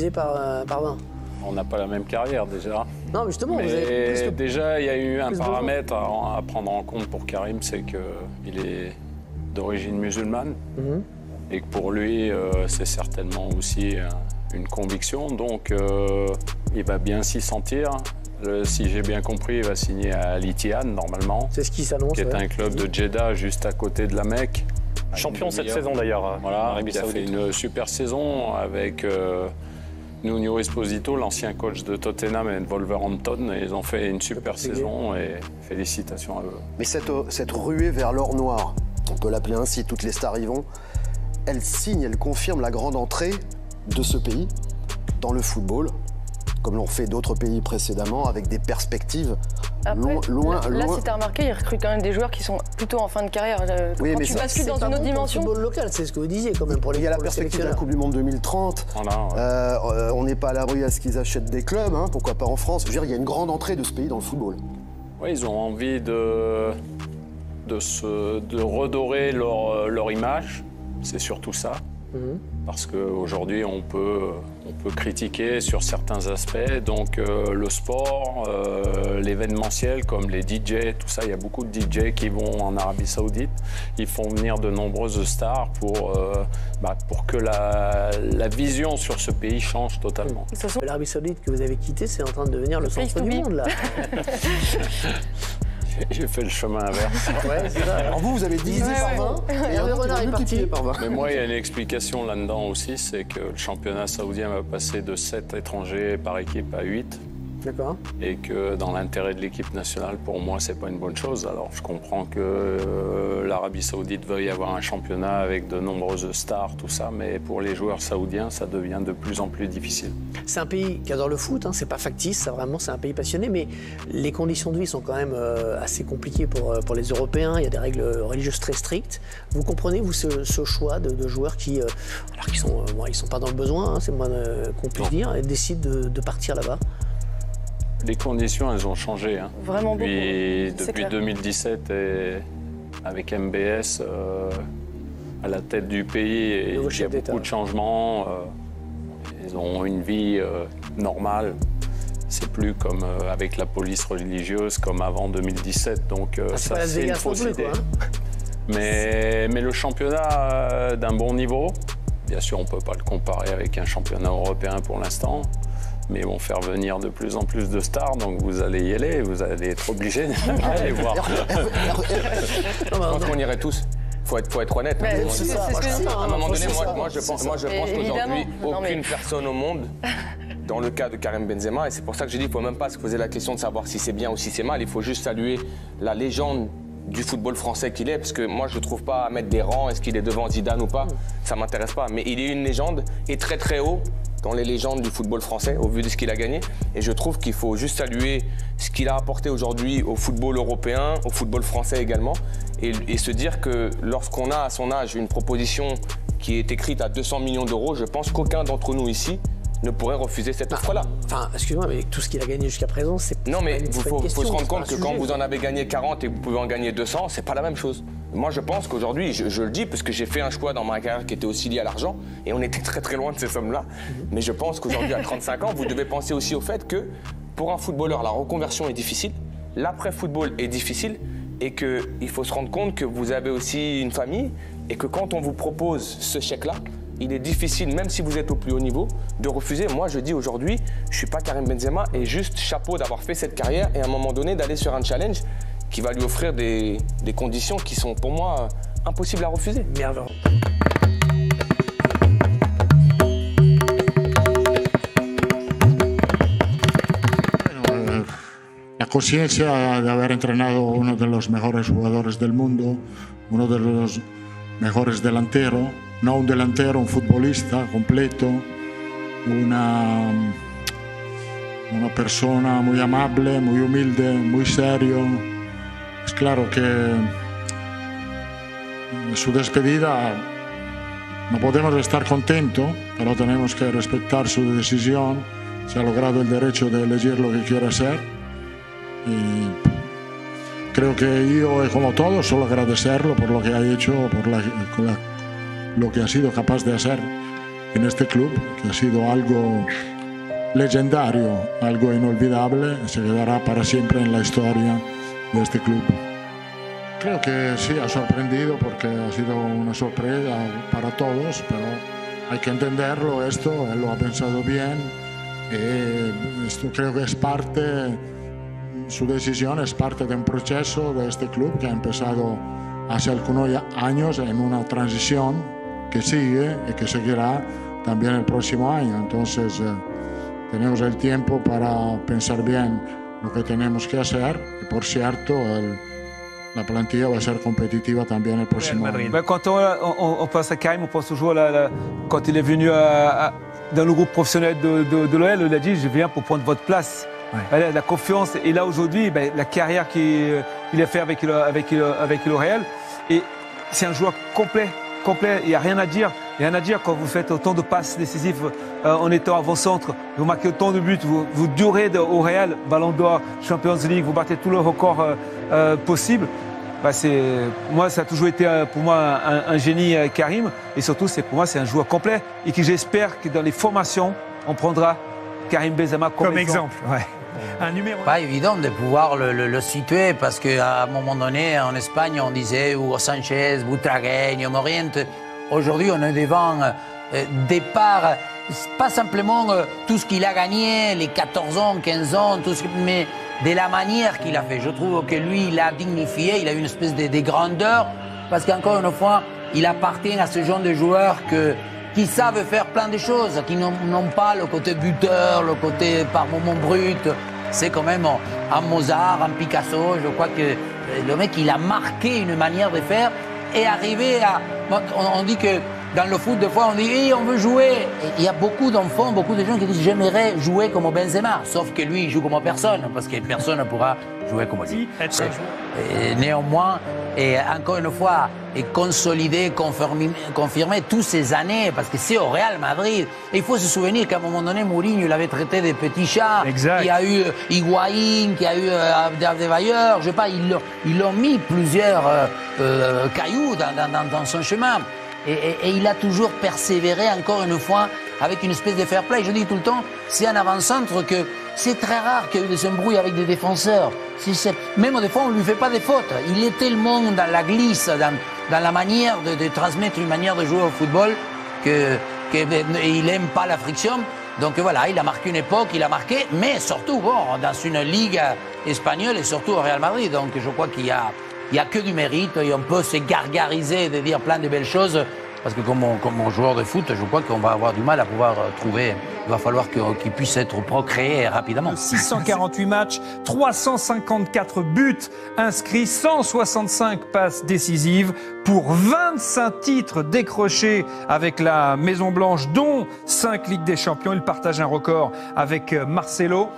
divisé par 20. On n'a pas la même carrière déjà. Non, mais justement, mais vous avez déjà, il y a eu un paramètre à prendre en compte pour Karim, c'est qu'il est d'origine musulmane. Et que pour lui, c'est certainement aussi une conviction. Donc, il va bien s'y sentir. Si j'ai bien compris, il va signer à Al Ittihad, normalement. C'est ce qui s'annonce. Qui est un club de Jeddah, juste à côté de la Mecque. Champion cette saison d'ailleurs. Voilà, il a fait une super saison avec Nuno Esposito, l'ancien coach de Tottenham et de Wolverhampton. Et ils ont fait une super saison et félicitations à eux. Mais cette ruée vers l'or noir, on peut l'appeler ainsi, toutes les stars y vont, elle signe, elle confirme la grande entrée de ce pays dans le football, comme l'ont fait d'autres pays précédemment, avec des perspectives loin. Là, si tu as remarqué, ils recrutent quand même des joueurs qui sont plutôt en fin de carrière. Oui, quand mais tu bascules dans une autre dimension. Le football local, c'est ce que vous disiez quand même pour les. Il y a la perspective de la Coupe du Monde 2030. Voilà, ouais. On n'est pas à l'abri à ce qu'ils achètent des clubs, hein, pourquoi pas en France. Je veux dire, il y a une grande entrée de ce pays dans le football. Oui, ils ont envie de redorer leur image. C'est surtout ça. Parce qu'aujourd'hui, on peut critiquer sur certains aspects. Donc, le sport, l'événementiel, comme les DJ, tout ça, il y a beaucoup de DJ qui vont en Arabie Saoudite. Ils font venir de nombreuses stars pour que la vision sur ce pays change totalement. L'Arabie Saoudite que vous avez quittée, c'est en train de devenir le centre du monde, là. J'ai fait le chemin inverse. Ouais, c'est ça. Alors vous avez divisé par 20 et Hervé Renard est parti par 20. Mais moi, il y a une explication là-dedans aussi, c'est que le championnat saoudien va passer de 7 étrangers par équipe à 8. D'accord. Et que dans l'intérêt de l'équipe nationale, pour moi, c'est pas une bonne chose. Alors, je comprends que l'Arabie Saoudite veuille avoir un championnat avec de nombreuses stars, tout ça, mais pour les joueurs saoudiens, ça devient de plus en plus difficile. C'est un pays qui adore le foot, hein, c'est pas factice, ça vraiment, c'est un pays passionné, mais les conditions de vie sont quand même assez compliquées pour les Européens. Il y a des règles religieuses très strictes. Vous comprenez, vous, ce choix de joueurs qui, alors qu'ils sont, ils sont pas dans le besoin, hein, c'est moins qu'on puisse dire, et décident de partir là-bas? Les conditions, elles ont changé. Hein. Vraiment Depuis 2017, et avec MBS à la tête du pays, il y a beaucoup de changements. Ils ont une vie normale. C'est plus comme avec la police religieuse comme avant 2017. Donc ça, c'est une fausse idée. Mais le championnat d'un bon niveau, bien sûr, on ne peut pas le comparer avec un championnat européen pour l'instant. Mais ils vont faire venir de plus en plus de stars, donc vous allez y aller, vous allez être obligés d'aller voir. Je pense qu'on irait tous. Faut être honnête. À un moment donné, moi je pense qu'aujourd'hui, aucune personne au monde, dans le cas de Karim Benzema, et c'est pour ça que j'ai dit qu'il ne faut même pas se poser la question de savoir si c'est bien ou si c'est mal, il faut juste saluer la légende du football français qu'il est, parce que moi je ne trouve pas à mettre des rangs, est-ce qu'il est devant Zidane ou pas, ça ne m'intéresse pas, mais il est une légende et très très haut dans les légendes du football français au vu de ce qu'il a gagné, et je trouve qu'il faut juste saluer ce qu'il a apporté aujourd'hui au football européen, au football français également, et se dire que lorsqu'on a à son âge une proposition qui est écrite à 200 millions d'euros, je pense qu'aucun d'entre nous ici ne pourrait refuser cette offre-là. Enfin, excuse-moi, mais tout ce qu'il a gagné jusqu'à présent, c'est non, mais il faut se rendre compte que quand vous en avez gagné 40 et que vous pouvez en gagner 200, c'est pas la même chose. Moi, je pense qu'aujourd'hui, je le dis parce que j'ai fait un choix dans ma carrière qui était aussi lié à l'argent et on était très très loin de ces sommes-là. Mais je pense qu'aujourd'hui, à 35 ans, vous devez penser aussi au fait que pour un footballeur, la reconversion est difficile, l'après-football est difficile et qu'il faut se rendre compte que vous avez aussi une famille et que quand on vous propose ce chèque-là, il est difficile, même si vous êtes au plus haut niveau, de refuser. Moi, je dis aujourd'hui, je ne suis pas Karim Benzema et juste chapeau d'avoir fait cette carrière et à un moment donné d'aller sur un challenge qui va lui offrir des conditions qui sont pour moi impossibles à refuser. Merveilleux. La conciencia de haber entrenado uno de los mejores jugadores del mundo, uno de los mejores delanteros, no un delantero, un futbolista completo, una persona muy amable, muy humilde, muy serio. Es claro que en su despedida no podemos estar contentos, pero tenemos que respetar su decisión. Se ha logrado el derecho de elegir lo que quiere hacer. Y creo que yo, como todos, solo agradecerlo por lo que ha hecho, por lo que ha sido capaz de hacer en este club, que ha sido algo legendario, algo inolvidable, se quedará para siempre en la historia de este club. Creo que sí, ha sorprendido porque ha sido una sorpresa para todos, pero hay que entenderlo esto, él lo ha pensado bien, esto creo que es parte, su decisión es parte de un proceso de este club que ha empezado hace algunos años en una transición que sigue y que seguirá también el próximo año. Entonces tenemos el tiempo para pensar bien lo que tenemos que hacer y por cierto la plantilla va a ser compétitiva también el próximo año. Quand on pense à Karim, on pense toujours quand il est venu dans le groupe professionnel de l'OL, il a dit je viens pour prendre votre place. Ouais. La confiance, et là aujourd'hui, la carrière qu'il a fait avec le Real, et c'est un joueur complet, il n'y a rien à dire. Rien à dire quand vous faites autant de passes décisives en étant avant-centre, vous marquez autant de buts, vous durez au Real, Ballon d'Or, Champions League, vous battez tous les records possibles. Moi, ça a toujours été pour moi un génie, Karim, et surtout, pour moi, c'est un joueur complet, et que j'espère que dans les formations, on prendra Karim Benzema comme exemple. Ouais. Un numéro... Pas évident de pouvoir le situer parce qu'à un moment donné, en Espagne, on disait Hugo Sanchez, Butragueño, Moriente. Aujourd'hui, on est devant départ, pas simplement tout ce qu'il a gagné, les 14 ans, 15 ans, tout ce, mais de la manière qu'il a fait. Je trouve que lui, il a dignifié, il a une espèce de grandeur parce qu'encore une fois, il appartient à ce genre de joueurs qui savent faire plein de choses, qui n'ont pas le côté buteur, le côté par moments brut. C'est quand même un Mozart, un Picasso. Je crois que le mec, il a marqué une manière de faire et arrivé à... On dit que dans le foot, des fois, on dit hey, on veut jouer. Et il y a beaucoup d'enfants, beaucoup de gens qui disent j'aimerais jouer comme Benzema. Sauf que lui, il joue comme personne, parce que personne ne pourra jouer comme lui. Et néanmoins, et encore une fois, et consolider, confirmer toutes ces années, parce que c'est au Real Madrid. Et il faut se souvenir qu'à un moment donné, Mourinho l'avait traité de petit chat. Exact. Il y a eu Higuaín, il y a eu Adebayor, je sais pas, ils l'ont mis plusieurs cailloux dans son chemin. Et il a toujours persévéré, encore une fois, avec une espèce de fair play. Je dis tout le temps, c'est un avant-centre que c'est très rare qu'il y ait eu des embrouilles avec des défenseurs. Même des fois, on ne lui fait pas des fautes. Il est tellement dans la glisse, dans la manière de transmettre une manière de jouer au football qu'il n'aime pas la friction. Donc voilà, il a marqué une époque, il a marqué, mais surtout dans une ligue espagnole et surtout au Real Madrid. Donc je crois qu'il y a que du mérite et on peut se gargariser de dire plein de belles choses parce que comme joueur de foot, je crois qu'on va avoir du mal à pouvoir trouver. Il va falloir qu'il puisse être procréé rapidement. 648 matchs, 354 buts inscrits, 165 passes décisives pour 25 titres décrochés avec la Maison Blanche, dont 5 Ligues des Champions. Il partage un record avec Marcelo.